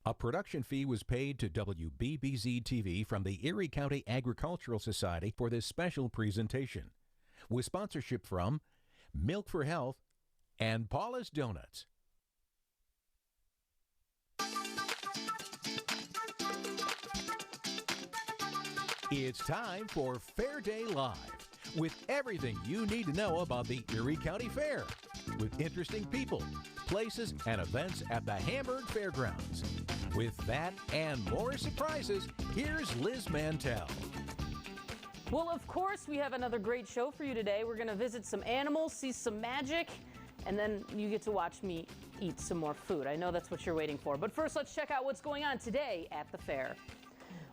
A production fee was paid to WBBZ-TV from the Erie County Agricultural Society for this special presentation, with sponsorship from Milk for Health and Paula's Donuts. It's time for Fair Day Live, with everything you need to know about the Erie County Fair, with interesting people, places, and events at the Hamburg Fairgrounds. With that and more surprises, here's Liz Mantell. Well, of course, we have another great show for you today. We're going to visit some animals, see some magic, and then you get to watch me eat some more food. I know that's what you're waiting for. But first, let's check out what's going on today at the fair.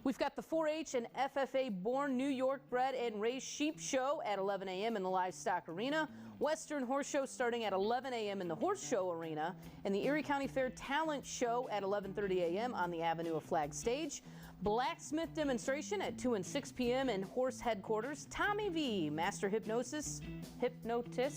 We've got the 4-H and FFA Born New York Bred and Raised Sheep Show at 11 a.m. in the Livestock Arena. Western Horse Show starting at 11 a.m. in the Horse Show Arena. And the Erie County Fair Talent Show at 11:30 a.m. on the Avenue of Flag Stage. Blacksmith demonstration at 2 and 6 p.m. in Horse Headquarters. Tommy V, Master Hypnotist,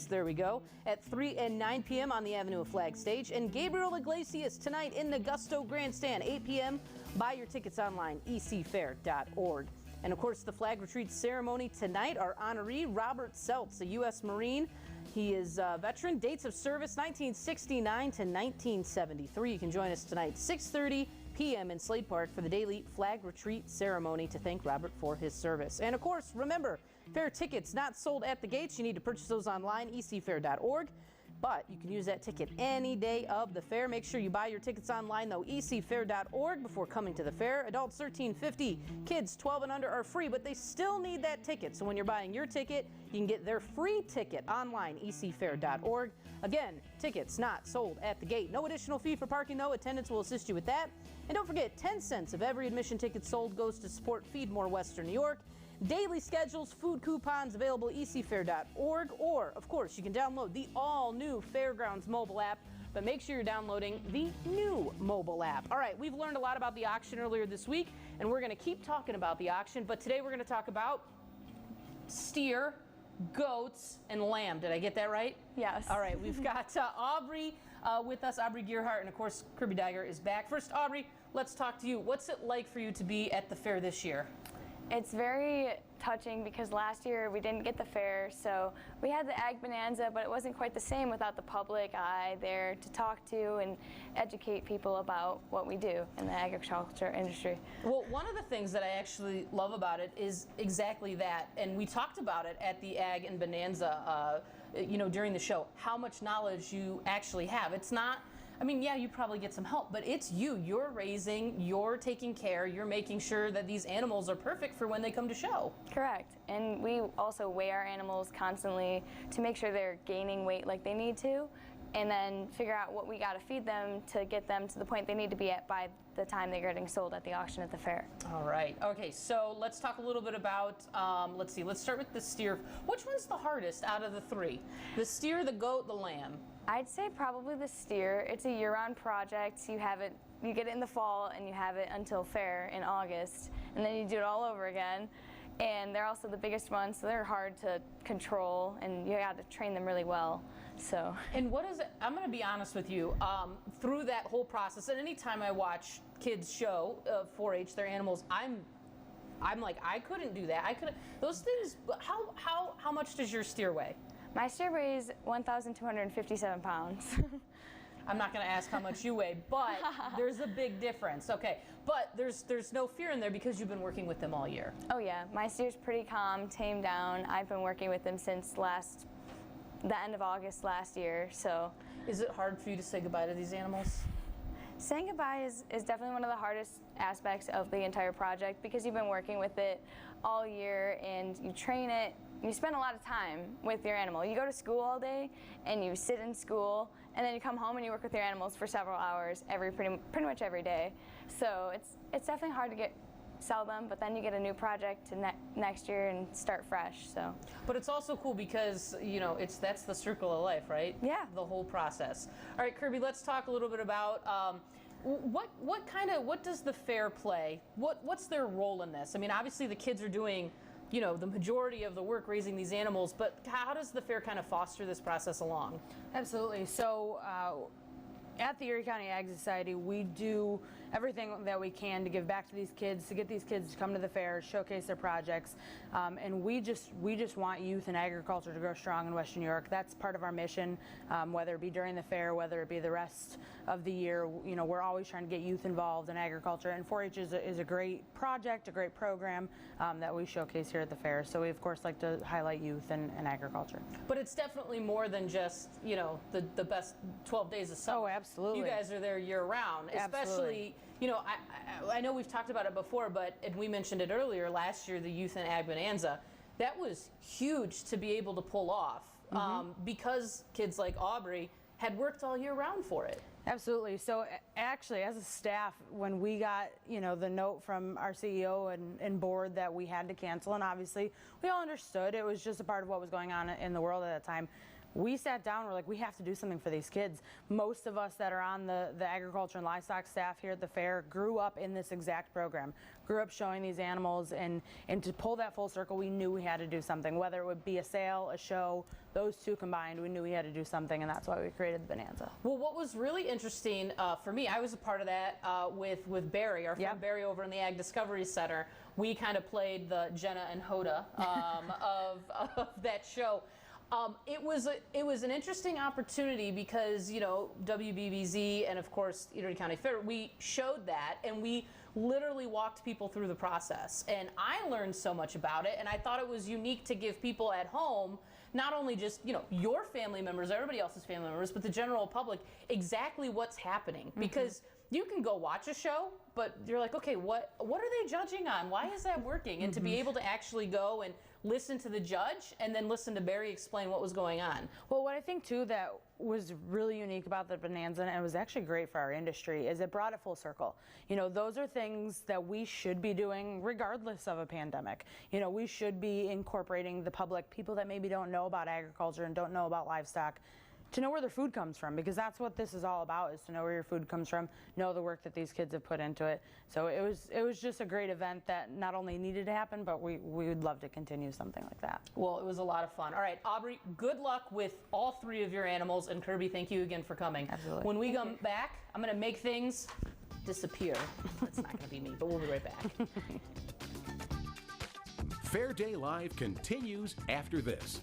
there we go, at 3 and 9 p.m. on the Avenue of Flag Stage. And Gabriel Iglesias tonight in the Gusto Grandstand, 8 p.m. Buy your tickets online, ecfair.org. And of course, the flag retreat ceremony tonight, our honoree, Robert Seltz, a U.S. Marine. He is a veteran, dates of service 1969 to 1973. You can join us tonight, 6:30 p.m. in Slade Park for the daily flag retreat ceremony to thank Robert for his service. And of course, remember, fair tickets not sold at the gates. You need to purchase those online, ecfair.org. But you can use that ticket any day of the fair. Make sure you buy your tickets online, though, ecfair.org before coming to the fair. Adults $13.50, kids 12 and under are free, but they still need that ticket. So when you're buying your ticket, you can get their free ticket online, ecfair.org. Again, tickets not sold at the gate. No additional fee for parking, though. Attendants will assist you with that. And don't forget, 10 cents of every admission ticket sold goes to support Feed More Western New York. Daily schedules, food coupons available at ecfair.org, or, of course, you can download the all-new Fairgrounds mobile app, but make sure you're downloading the new mobile app. All right, we've learned a lot about the auction earlier this week, and we're going to keep talking about the auction, but today we're going to talk about steer, goats, and lamb. Did I get that right? Yes. All right, we've got Aubrey with us, Aubrey Gerhardt, and of course, Kirby Dygert is back. First, Aubrey, let's talk to you. What's it like for you to be at the fair this year? It's very touching because last year we didn't get the fair, so we had the Ag Bonanza, but it wasn't quite the same without the public eye there to talk to and educate people about what we do in the agriculture industry. Well, one of the things that I actually love about it is exactly that, and we talked about it at the Ag and Bonanza, during the show, how much knowledge you actually have. It's not, I mean, yeah, you probably get some help, but it's you. You're raising, you're taking care, you're making sure that these animals are perfect for when they come to show. Correct. And we also weigh our animals constantly to make sure they're gaining weight like they need to, and then figure out what we got to feed them to get them to the point they need to be at by the time they're getting sold at the auction at the fair. All right. Okay, so let's talk a little bit about, let's start with the steer. Which one's the hardest out of the three? The steer, the goat, the lamb? I'd say probably the steer. It's a year-round project. You get it in the fall and you have it until fair in August, and then you do it all over again. And they're also the biggest ones, so they're hard to control, and you got to train them really well. So. And what is it? I'm going to be honest with you. Through that whole process, and anytime I watch kids show 4-H their animals, I'm like, I couldn't do that. I couldn't. Those things. How much does your steer weigh? My steer weighs 1,257 pounds. I'm not going to ask how much you weigh, but there's a big difference. Okay, but there's no fear in there because you've been working with them all year. Oh yeah, my steer's pretty calm, tamed down. I've been working with them since the end of August last year. So. Is it hard for you to say goodbye to these animals? Saying goodbye is definitely one of the hardest aspects of the entire project because you've been working with it all year and you train it. You spend a lot of time with your animal. You go to school all day and you sit in school, and then you come home and you work with your animals for several hours pretty much every day. So it's definitely hard to sell them, but then you get a new project next year and start fresh. So. But it's also cool because that's the circle of life, right? Yeah. The whole process. All right, Kirby, let's talk a little bit about what does the fair play? What's their role in this? I mean, obviously the kids are doing the majority of the work raising these animals, but how does the fair kind of foster this process along? Absolutely. So At the Erie County Ag Society, we do everything that we can to give back to these kids, to get these kids to come to the fair, showcase their projects, and we just want youth in agriculture to grow strong in Western New York. That's part of our mission, whether it be during the fair, whether it be the rest of the year. You know, we're always trying to get youth involved in agriculture, and 4-H is a great project, a great program that we showcase here at the fair. So we of course like to highlight youth and agriculture. But it's definitely more than just, you know, the best 12 days of summer. Oh, absolutely. You guys are there year round, especially, you know, I know we've talked about it before, but, and we mentioned it earlier, last year, the Youth and Ag Bonanza, that was huge to be able to pull off because kids like Aubrey had worked all year round for it. Absolutely. So actually, as a staff, when we got, you know, the note from our CEO and board that we had to cancel, and obviously we all understood it was just a part of what was going on in the world at that time, we sat down, we're like, we have to do something for these kids. Most of us that are on the agriculture and livestock staff here at the fair grew up in this exact program, grew up showing these animals, and to pull that full circle, we knew we had to do something, whether it would be a sale, a show, those two combined, we knew we had to do something, and that's why we created the Bonanza. Well, what was really interesting for me, I was a part of that with Barry, our friend Barry over in the Ag Discovery Center. We kind of played the Jenna and Hoda of that show. It was an interesting opportunity because, you know, WBBZ and of course Erie County Fair, we showed that and we literally walked people through the process, and I learned so much about it, and I thought it was unique to give people at home, not only just, you know, your family members, everybody else's family members, but the general public, exactly what's happening. Because you can go watch a show, but you're like, okay, what are they judging on? Why is that working? And to be able to actually go and listen to the judge and then listen to Barry explain what was going on. Well, what I think too that was really unique about the Bonanza, and it was actually great for our industry, is it brought it full circle. You know, those are things that we should be doing regardless of a pandemic. You know, we should be incorporating the public, people that maybe don't know about agriculture and don't know about livestock, to know where their food comes from, because that's what this is all about, is to know where your food comes from, know the work that these kids have put into it. So it was just a great event that not only needed to happen, but we would love to continue something like that. Well, it was a lot of fun. All right, Aubrey, good luck with all 3 of your animals, and Kirby, thank you again for coming. Absolutely. When we come back, I'm gonna make things disappear. That's not gonna be me, but we'll be right back. Fair Day Live continues after this.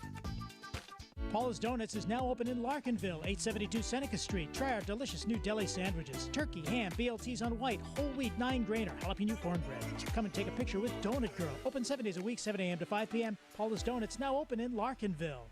Paula's Donuts is now open in Larkinville, 872 Seneca Street. Try our delicious new deli sandwiches. Turkey, ham, BLTs on white, whole wheat 9-grainer, jalapeno cornbread. Come and take a picture with Donut Girl. Open 7 days a week, 7 a.m. to 5 p.m. Paula's Donuts now open in Larkinville.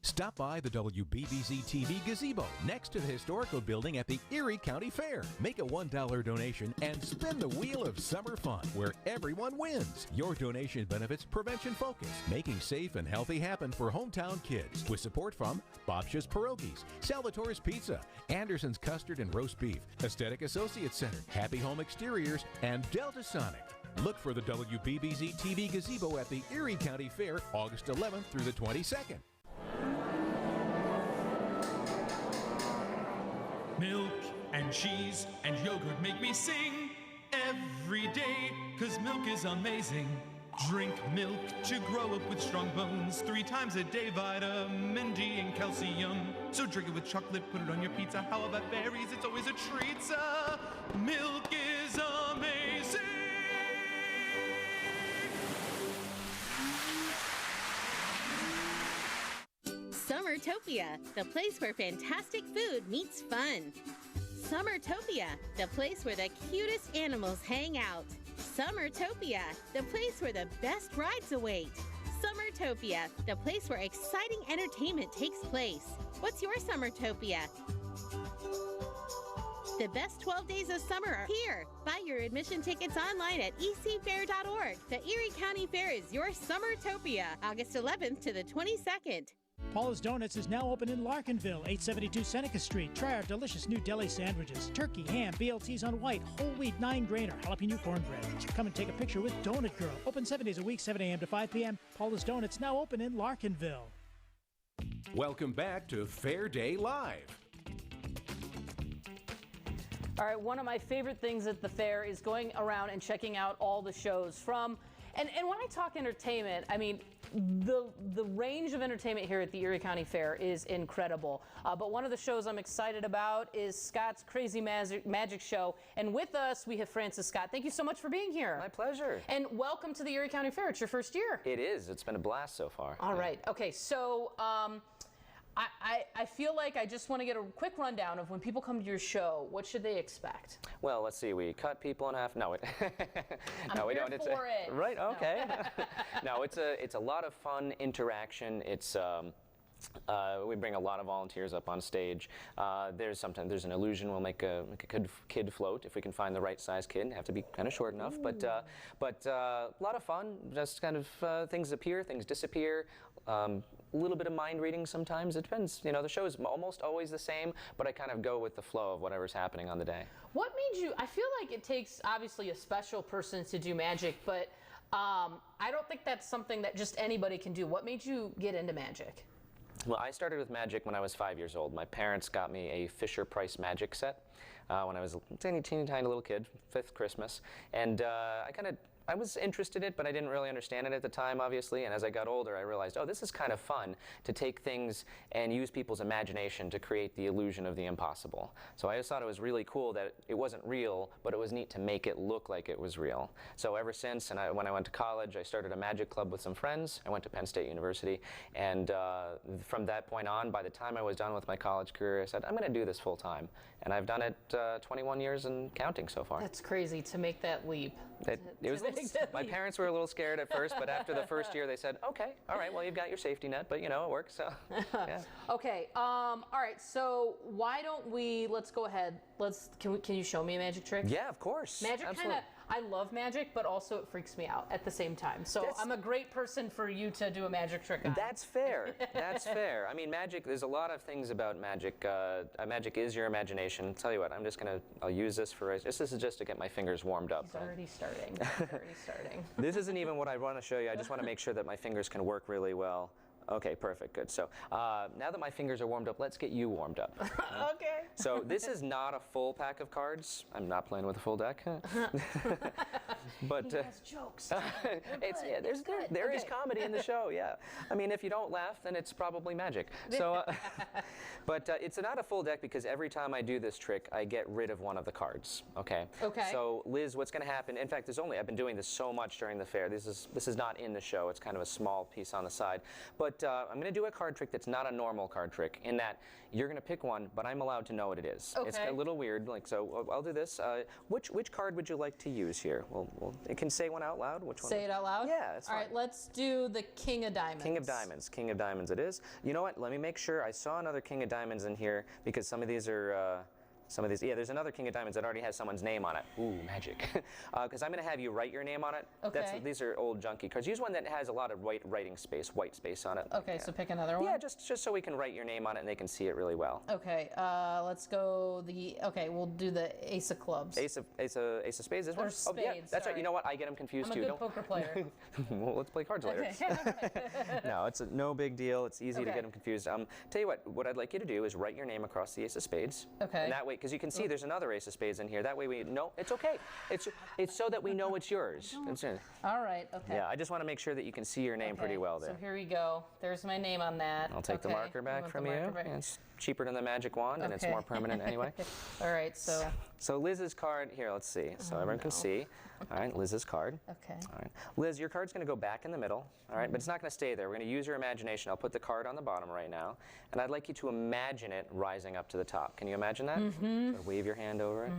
Stop by the WBBZ-TV gazebo next to the historical building at the Erie County Fair. Make a $1 donation and spin the wheel of summer fun where everyone wins. Your donation benefits Prevention Focus, making safe and healthy happen for hometown kids, with support from Bobsha's Pierogies, Salvatore's Pizza, Anderson's Custard and Roast Beef, Aesthetic Associates Center, Happy Home Exteriors, and Delta Sonic. Look for the WBBZ-TV gazebo at the Erie County Fair August 11th through the 22nd. Milk and cheese and yogurt make me sing every day, 'cause milk is amazing. Drink milk to grow up with strong bones. 3 times a day, vitamin D and calcium. So drink it with chocolate, put it on your pizza. How about berries? It's always a treat. Milk is amazing. Summertopia, the place where fantastic food meets fun. Summertopia, the place where the cutest animals hang out. Summertopia, the place where the best rides await. Summertopia, the place where exciting entertainment takes place. What's your Summertopia? The best 12 days of summer are here. Buy your admission tickets online at ecfair.org. The Erie County Fair is your Summertopia, August 11th to the 22nd. Paula's Donuts is now open in Larkinville, 872 Seneca Street. Try our delicious new deli sandwiches. Turkey, ham, BLTs on white, whole wheat 9-grainer, jalapeno cornbread. Come and take a picture with Donut Girl. Open 7 days a week, 7 a.m. to 5 p.m. Paula's Donuts now open in Larkinville. Welcome back to Fair Day Live. All right, one of my favorite things at the fair is going around and checking out all the shows from, and when I talk entertainment, I mean, the range of entertainment here at the Erie County Fair is incredible. But one of the shows I'm excited about is Scott's Crazy Magic Show. And with us, we have Francis Scott. Thank you so much for being here. My pleasure. And welcome to the Erie County Fair. It's your first year. It is. It's been a blast so far. All right. Okay, so I feel like I just want to get a quick rundown of when people come to your show, what should they expect? Well, let's see. We cut people in half. No, no, we don't. Here for it. Right. Okay. No, it's a lot of fun interaction. It's we bring a lot of volunteers up on stage. There's an illusion. We'll make a kid float if we can find the right size kid. Have to be kind of short enough, but a lot of fun. Just kind of things appear, things disappear. A little bit of mind reading sometimes. It depends. You know, the show is almost always the same, but I kind of go with the flow of whatever's happening on the day. What made you? I feel like it takes obviously a special person to do magic, but I don't think that's something that just anybody can do. What made you get into magic? Well, I started with magic when I was 5 years old. My parents got me a Fisher-Price magic set when I was a teeny tiny little kid, 5th Christmas, and I was interested in it, but I didn't really understand it at the time, obviously, and as I got older, I realized, oh, this is kind of fun to take things and use people's imagination to create the illusion of the impossible. So I just thought it was really cool that it wasn't real, but it was neat to make it look like it was real. So ever since, when I went to college, I started a magic club with some friends. I went to Penn State University, and from that point on, by the time I was done with my college career, I said, I'm going to do this full time. And I've done it 21 years and counting so far. That's crazy to make that leap. My parents were a little scared at first, but after the first year, they said, okay, all right, well, you've got your safety net, but you know, it works, so, yeah. Okay, all right, so why don't we, let's go ahead. Can you show me a magic trick? Yeah, of course. Magic kind of, I love magic, but also it freaks me out at the same time. So I'm a great person for you to do a magic trick on. That's fair. That's fair. I mean, magic, there's a lot of things about magic. Magic is your imagination. Tell you what, I'll use this for, this is just to get my fingers warmed up. He's already starting. This isn't even what I want to show you. I just want to make sure that my fingers can work really well. Okay, perfect, good. So now that my fingers are warmed up, let's get you warmed up. Okay. So this is not a full pack of cards. I'm not playing with a full deck. But he has jokes. There is comedy in the show, yeah. I mean, if you don't laugh, then it's probably magic. So, but it's not a full deck because every time I do this trick, I get rid of one of the cards. Okay. Okay. So Liz, what's going to happen? In fact, I've been doing this so much during the fair. This is not in the show. It's kind of a small piece on the side. But I'm going to do a card trick that's not a normal card trick, in that you're going to pick one, but I'm allowed to know what it is. Okay. It's a little weird, so I'll do this. Which card would you like to use here? It can say one out loud. Which one? Say it out loud? Yeah, that's fine. All right, let's do the King of Diamonds. King of Diamonds. King of Diamonds it is. You know what? Let me make sure. I saw another King of Diamonds in here because some of these are... yeah, there's another King of Diamonds that already has someone's name on it. Ooh, magic. Because I'm going to have you write your name on it. Okay. These are old junky cards. Use one that has a lot of white space on it. Okay, so pick another one? Yeah, just so we can write your name on it and they can see it really well. Okay, let's go we'll do the Ace of Clubs. Ace of Spades, this one? Or Spades, yeah, that's sorry. right. You know what? I get them confused I'm too. a good poker player. Well, let's play cards later. No, it's no big deal. It's easy to get them confused. Tell you what I'd like you to do is write your name across the Ace of Spades. Okay. And that way, because you can see there's another Ace of Spades in here. That way we know it's okay. It's so that we know it's yours. All right. Okay. Yeah, I just want to make sure that you can see your name pretty well there. So here we go. There's my name on that. I'll take the marker back from you. It's cheaper than the magic wand, and it's more permanent anyway. All right. So Liz's card here. Let's see. So everyone can see. All right, Liz's card. Okay. All right, Liz, your card's going to go back in the middle. All right, but it's not going to stay there. We're going to use your imagination. I'll put the card on the bottom right now, and I'd like you to imagine it rising up to the top. Can you imagine that? Mm-hmm. Sort of wave your hand over it.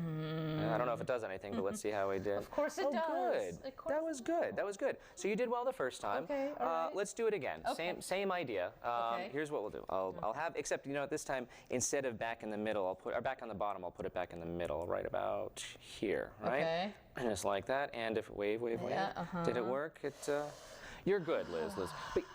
I don't know if it does anything, but let's see how we did. Of course it does. Good. That was good. That was good. So you did well the first time. Okay. All right. Let's do it again. Okay. Same idea. Okay. Here's what we'll do. I'll have, except this time instead of back in the middle, or back on the bottom, I'll put it back in the middle, right about here, right? Okay. And just like that. And if wave. Yeah, Did it work? You're good, Liz.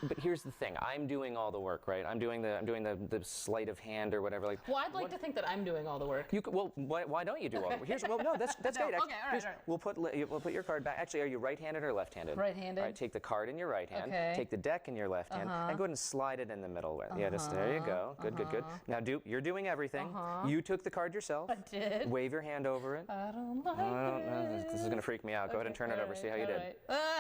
But here's the thing. I'm doing all the work, right? I'm doing the sleight of hand or whatever. Well, I'd like to think that I'm doing all the work. Why don't you do all the work? That's great. Okay, all right. We'll put your card back. Actually, are you right-handed or left-handed? Right-handed. All right, take the card in your right hand. Okay. Take the deck in your left hand, and go ahead and slide it in the middle. Yeah, just there you go. Good. Now you're doing everything. You took the card yourself. I did. Wave your hand over it. I don't like it. This is gonna freak me out. Go ahead and turn it over. See how you did. Right.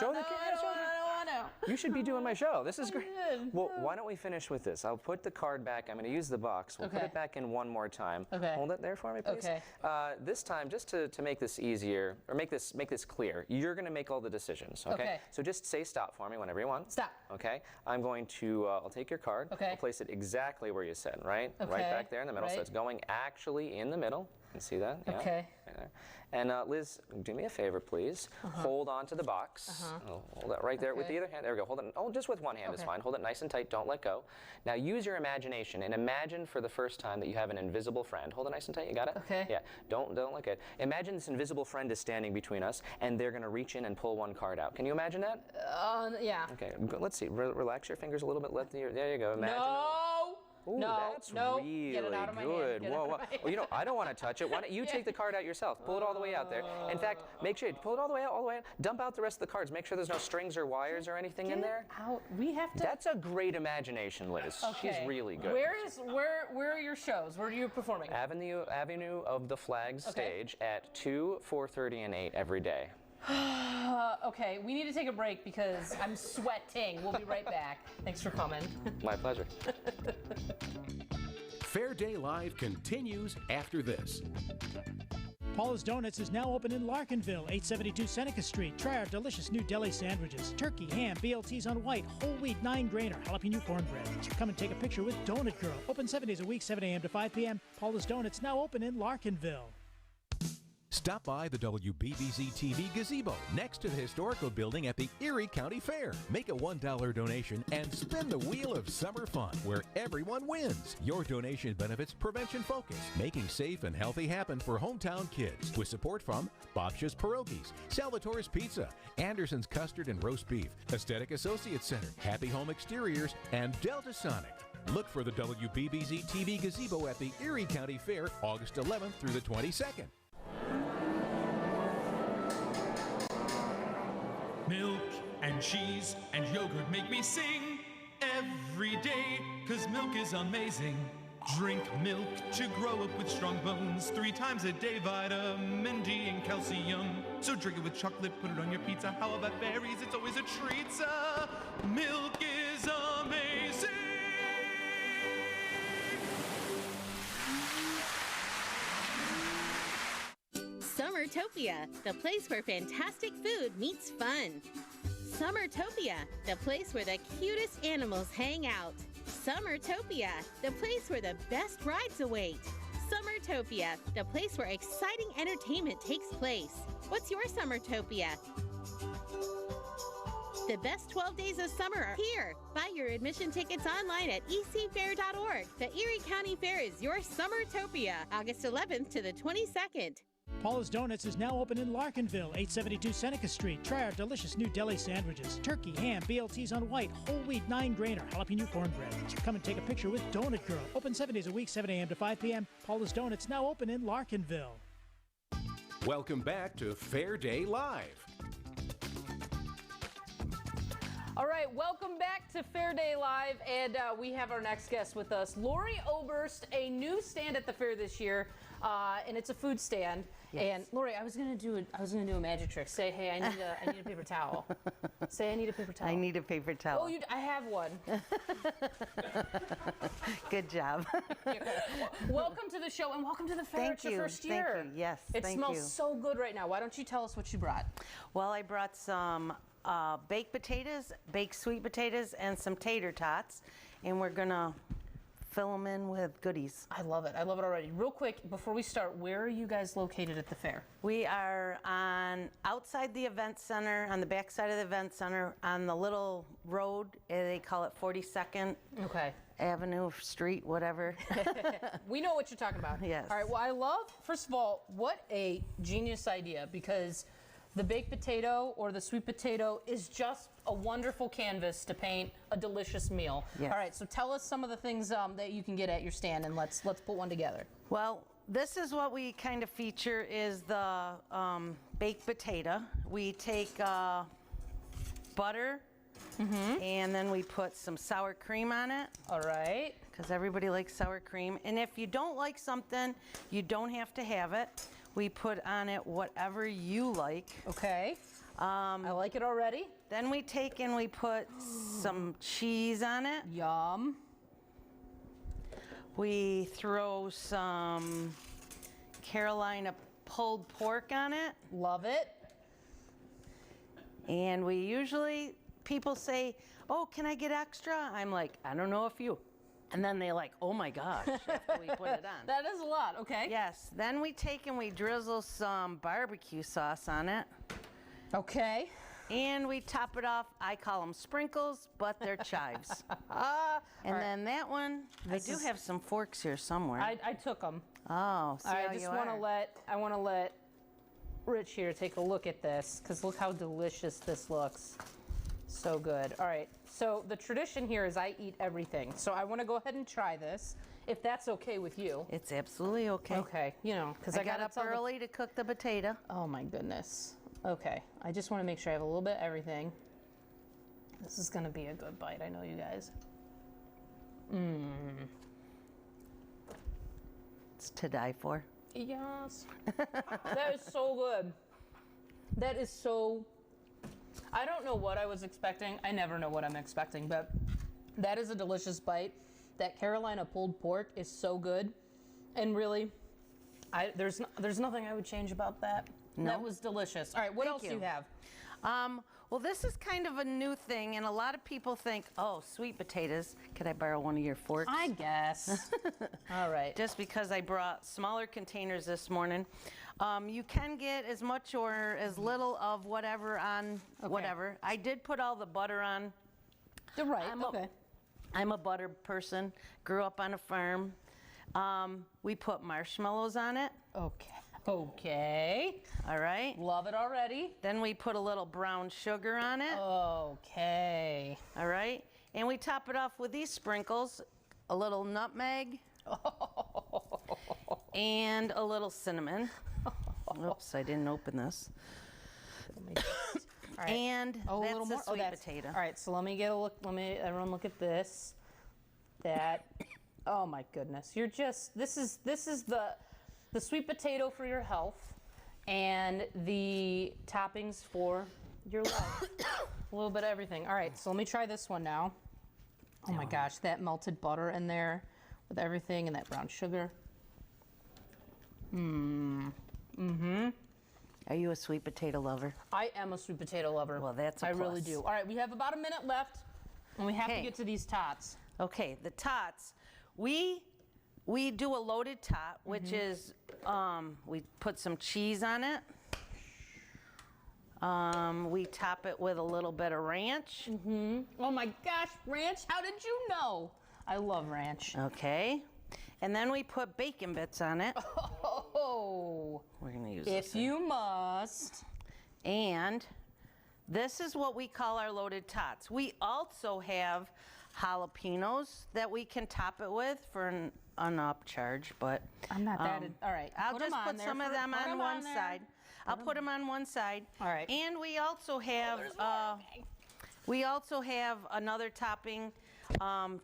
Show the camera. I don't want to. You should be doing my show. This is great. Well, why don't we finish with this? I'll put the card back. I'm going to use the box. We'll put it back in one more time. Okay. Hold it there for me, please. Okay. This time, just to make this easier, or make this clear, you're going to make all the decisions. Okay. So just say stop for me whenever you want. Stop. Okay. I'm going to. I'll take your card. Okay. I'll place it exactly where you said. Right. Okay. Right back there in the middle. Right. So it's going actually in the middle. You see that? Yeah. Okay. Right there. And Liz, do me a favor, please. Hold on to the box. Oh, hold that right there with the other hand. There we go. Hold it. Oh, just with one hand is fine. Hold it nice and tight. Don't let go. Now use your imagination and imagine for the first time that you have an invisible friend. Hold it nice and tight. You got it? Okay. Yeah. Don't let go. Imagine this invisible friend is standing between us, and they're going to reach in and pull one card out. Can you imagine that? Yeah. Okay. Let's see. Relax your fingers a little bit. There you go. Imagine. No. Ooh, that's really Get it out of my good. hand. Whoa. Well, you know, I don't want to touch it. Why don't you take the card out yourself? Pull it all the way out there. In fact, make sure you pull it all the way out, Dump out the rest of the cards. Make sure there's no strings or wires or anything in there. Out. We have to. That's a great imagination, Liz. Okay. She's really good. Where are your shows? Where are you performing? Avenue of the Flags stage at 2, 4:30, and 8 every day. Okay, we need to take a break because I'm sweating. We'll be right back. Thanks for coming. My pleasure. Fair Day Live continues after this. Paula's Donuts is now open in Larkinville, 872 Seneca Street. Try our delicious new deli sandwiches. Turkey, ham, BLTs on white, whole wheat 9-grainer, jalapeno cornbread. Come and take a picture with Donut Girl. Open 7 days a week, 7 a.m. to 5 p.m. Paula's Donuts now open in Larkinville. Stop by the WBBZ-TV gazebo next to the historical building at the Erie County Fair. Make a $1 donation and spin the wheel of summer fun where everyone wins. Your donation benefits Prevention Focus, making safe and healthy happen for hometown kids, with support from Babsha's Pierogies, Salvatore's Pizza, Anderson's Custard and Roast Beef, Aesthetic Associates Center, Happy Home Exteriors, and Delta Sonic. Look for the WBBZ-TV gazebo at the Erie County Fair August 11th through the 22nd. Milk and cheese and yogurt make me sing every day, 'cause milk is amazing. Drink milk to grow up with strong bones. 3 times a day, vitamin D and calcium. So drink it with chocolate, put it on your pizza. How about berries? It's always a treat. Milk is amazing. Summertopia, the place where fantastic food meets fun. Summertopia, the place where the cutest animals hang out. Summertopia, the place where the best rides await. Summertopia, the place where exciting entertainment takes place. What's your Summertopia? The best 12 days of summer are here. Buy your admission tickets online at ecfair.org. The Erie County Fair is your Summertopia, August 11th to the 22nd. Paula's Donuts is now open in Larkinville, 872 Seneca Street. Try our delicious new deli sandwiches. Turkey, ham, BLTs on white, whole wheat 9-grainer, jalapeno cornbread. Come and take a picture with Donut Girl. Open 7 days a week, 7 a.m. to 5 p.m. Paula's Donuts now open in Larkinville. Welcome back to Fair Day Live. All right, welcome back to Fair Day Live, and we have our next guest with us, Lorie Oberst, a new stand at the fair this year, and it's a food stand. Yes. And Lorie, I was gonna do a magic trick. Say, hey, I need a paper towel. Say, I need a paper towel. I need a paper towel. Oh, I have one. Good job. Welcome to the show, and welcome to the fair. Thank it's your first year. Thank you. Yes. It smells so good right now. Why don't you tell us what you brought? Well, I brought some baked potatoes, baked sweet potatoes, and some tater tots, and we're gonna fill them in with goodies. I love it. I love it already. Real quick, before we start, where are you guys located at the fair? We are outside the event center, on the back side of the event center, on the little road. They call it 42nd Avenue, Street, whatever. We know what you're talking about. Yes. All right. Well, I love, first of all, what a genius idea, because the baked potato or the sweet potato is just a wonderful canvas to paint a delicious meal. Yes. All right, so tell us some of the things that you can get at your stand, and let's put one together. Well, this is what we kind of feature is the baked potato. We take butter, and then we put some sour cream on it. All right. Because everybody likes sour cream. And if you don't like something, you don't have to have it. We put on it whatever you like. Okay. I like it already. Then we take and we put some cheese on it. Yum. We throw some Carolina pulled pork on it. Love it. And we usually, people say, oh, can I get extra? I'm like, I don't know if you. And then they're like, oh my gosh, after we put it on. That is a lot, okay. Yes, then we take and we drizzle some barbecue sauce on it. Okay. And we top it off. I call them sprinkles, but they're chives. And then that one, I do have some forks here somewhere. I took them. Oh, see I how just you want to are. I want to let Rich here take a look at this, because look how delicious this looks. So good. All right, so the tradition here is I eat everything. So I want to go ahead and try this, if that's okay with you. It's absolutely okay. Okay, you know, because I got up early to cook the potato. Oh my goodness. Okay, I just want to make sure I have a little bit of everything. This is going to be a good bite, I know you guys. It's to die for. Yes. That is so good. That is so... I don't know what I was expecting. I never know what I'm expecting, but that is a delicious bite. That Carolina pulled pork is so good. And really, there's nothing I would change about that. No. That was delicious. All right, what else do you have? Well, this is kind of a new thing, and a lot of people think, oh, sweet potatoes. Could I borrow one of your forks? I guess. All right. Just because I brought smaller containers this morning. You can get as much or as little of whatever on whatever. I did put all the butter on. You're right, okay. I'm a butter person, grew up on a farm. We put marshmallows on it. Okay. Okay. All right. Love it already. Then we put a little brown sugar on it. Okay. All right. And we top it off with these sprinkles, a little nutmeg, and a little cinnamon. Oops, I didn't open this. All right. And a that's little the more. sweet potato. All right, so let me get a look. Everyone look at this. That. Oh my goodness. You're just. This is the sweet potato for your health, and the toppings for your life. A little bit of everything. All right, so let me try this one now. Oh my gosh, that melted butter in there with everything and that brown sugar. Are you a sweet potato lover? I am a sweet potato lover. Well, that's a I really plus. do. All right, we have about a minute left, and we have to Okay. get to these tots. Okay, the tots. We do a loaded tot, which is we put some cheese on it. We top it with a little bit of ranch. Oh my gosh, ranch! How did you know? I love ranch. Okay. And then we put bacon bits on it. Oh, We're going to use this. if you must. And this is what we call our loaded tots. We also have jalapenos that we can top it with for an upcharge, but I'm not that. All right, I'll put just 'em on put there some of for- them put 'em on one on there. side. I'll put them on one side. All right. And we also have another topping,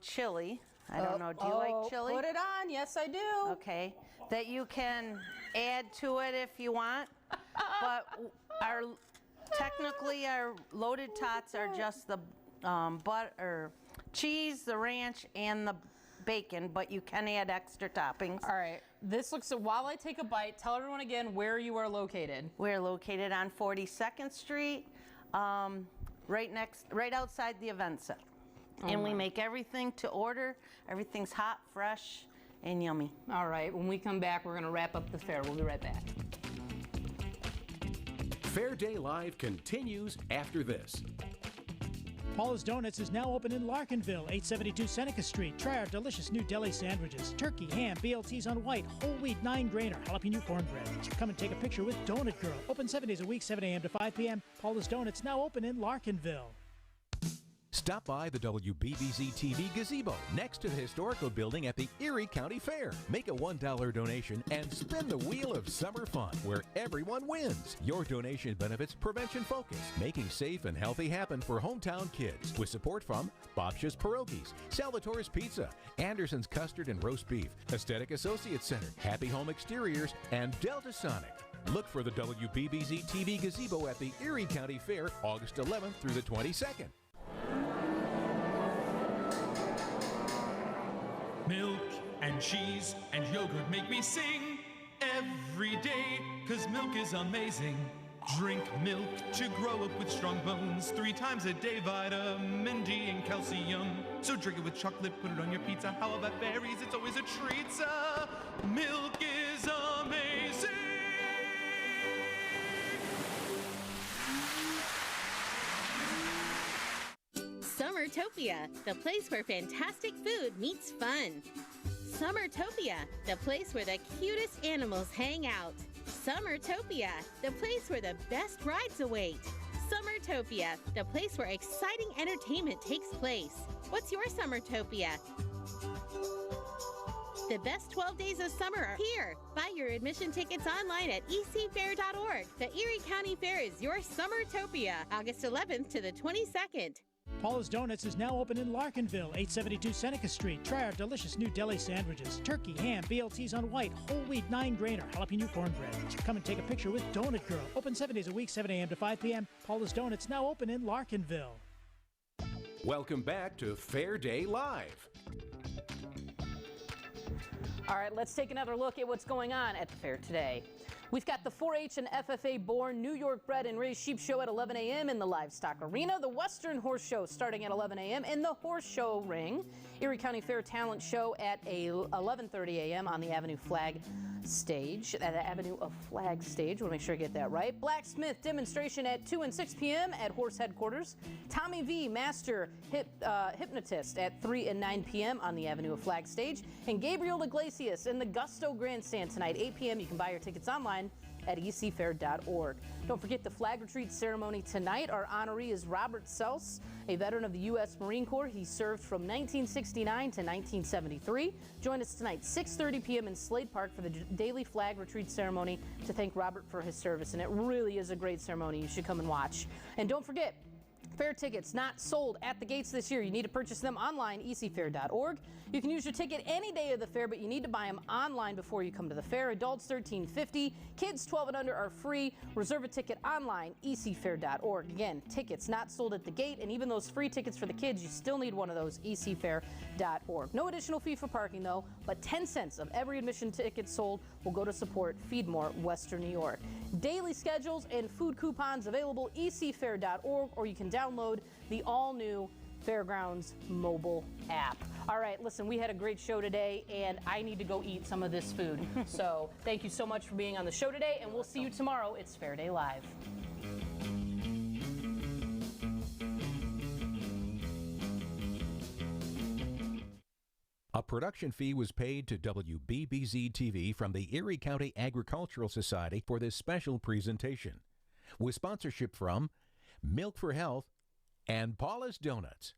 chili. I don't know. Do you like chili? Put it on. Yes, I do. Okay, that you can add to it if you want. But technically our loaded tots are just the butter, cheese, the ranch, and the bacon, but you can add extra toppings. All right. This looks. While I take a bite, tell everyone again where you are located. We're located on 42nd Street, right outside the event center. And we make everything to order. Everything's hot, fresh, and yummy. All right. When we come back, we're going to wrap up the fair. We'll be right back. Fair Day Live continues after this. Paula's Donuts is now open in Larkinville, 872 Seneca Street. Try our delicious new deli sandwiches. Turkey, ham, BLTs on white, whole wheat 9-grainer, jalapeno cornbread. Come and take a picture with Donut Girl. Open 7 days a week, 7 a.m. to 5 p.m. Paula's Donuts now open in Larkinville. Stop by the WBBZ-TV gazebo next to the historical building at the Erie County Fair. Make a $1 donation and spin the wheel of summer fun where everyone wins. Your donation benefits Prevention Focus, making safe and healthy happen for hometown kids, with support from Bobsha's Pierogies, Salvatore's Pizza, Anderson's Custard and Roast Beef, Aesthetic Associates Center, Happy Home Exteriors, and Delta Sonic. Look for the WBBZ-TV gazebo at the Erie County Fair August 11th through the 22nd. Milk and cheese and yogurt make me sing every day, 'cause milk is amazing. Drink milk to grow up with strong bones. 3 times a day, vitamin D and calcium. So drink it with chocolate, put it on your pizza. How about berries? It's always a treat. Milk is amazing. Summertopia, the place where fantastic food meets fun. Summertopia, the place where the cutest animals hang out. Summertopia, the place where the best rides await. Summertopia, the place where exciting entertainment takes place. What's your Summertopia? The best 12 days of summer are here. Buy your admission tickets online at ecfair.org. The Erie County Fair is your Summertopia, August 11th to the 22nd. Paula's Donuts is now open in Larkinville, 872 Seneca Street. Try our delicious new deli sandwiches. Turkey, ham, BLTs on white, whole wheat 9-grainer, jalapeno cornbread. Come and take a picture with Donut Girl. Open 7 days a week, 7 a.m. to 5 p.m. Paula's Donuts now open in Larkinville. Welcome back to Fair Day Live. All right, let's take another look at what's going on at the fair today. We've got the 4-H and FFA-born New York bred and raised sheep show at 11 a.m. in the Livestock Arena, the Western Horse Show starting at 11 a.m. in the Horse Show Ring, Erie County Fair Talent Show at 11:30 a.m. on the Avenue Flag stage, at the Avenue of Flag stage. We'll make sure I get that right. Blacksmith demonstration at 2 and 6 p.m. at Horse Headquarters. Tommy V, Master Hypnotist at 3 and 9 p.m. on the Avenue of Flag stage. And Gabriel Iglesias in the Gusto Grandstand tonight, 8 p.m. You can buy your tickets online at ecfair.org. Don't forget the flag retreat ceremony tonight. Our honoree is Robert Sels, a veteran of the U.S. Marine Corps. He served from 1969 to 1973. Join us tonight, 6:30 p.m. in Slade Park for the daily flag retreat ceremony to thank Robert for his service. And it really is a great ceremony. You should come and watch. And don't forget, fair tickets not sold at the gates this year. You need to purchase them online, ecfair.org. You can use your ticket any day of the fair, but you need to buy them online before you come to the fair. Adults $13.50, kids 12 and under are free. Reserve a ticket online, ecfair.org. Again, tickets not sold at the gate, and even those free tickets for the kids, you still need one of those, ecfair.org. No additional fee for parking though, but 10 cents of every admission ticket sold will go to support Feed More Western New York. Daily schedules and food coupons available, ecfair.org, or you can download the all-new Fairgrounds mobile app. All right, listen, we had a great show today, and I need to go eat some of this food. So thank you so much for being on the show today, and we'll see you tomorrow. It's Fair Day Live. A production fee was paid to WBBZ-TV from the Erie County Agricultural Society for this special presentation, with sponsorship from Milk for Health and Paula's Donuts.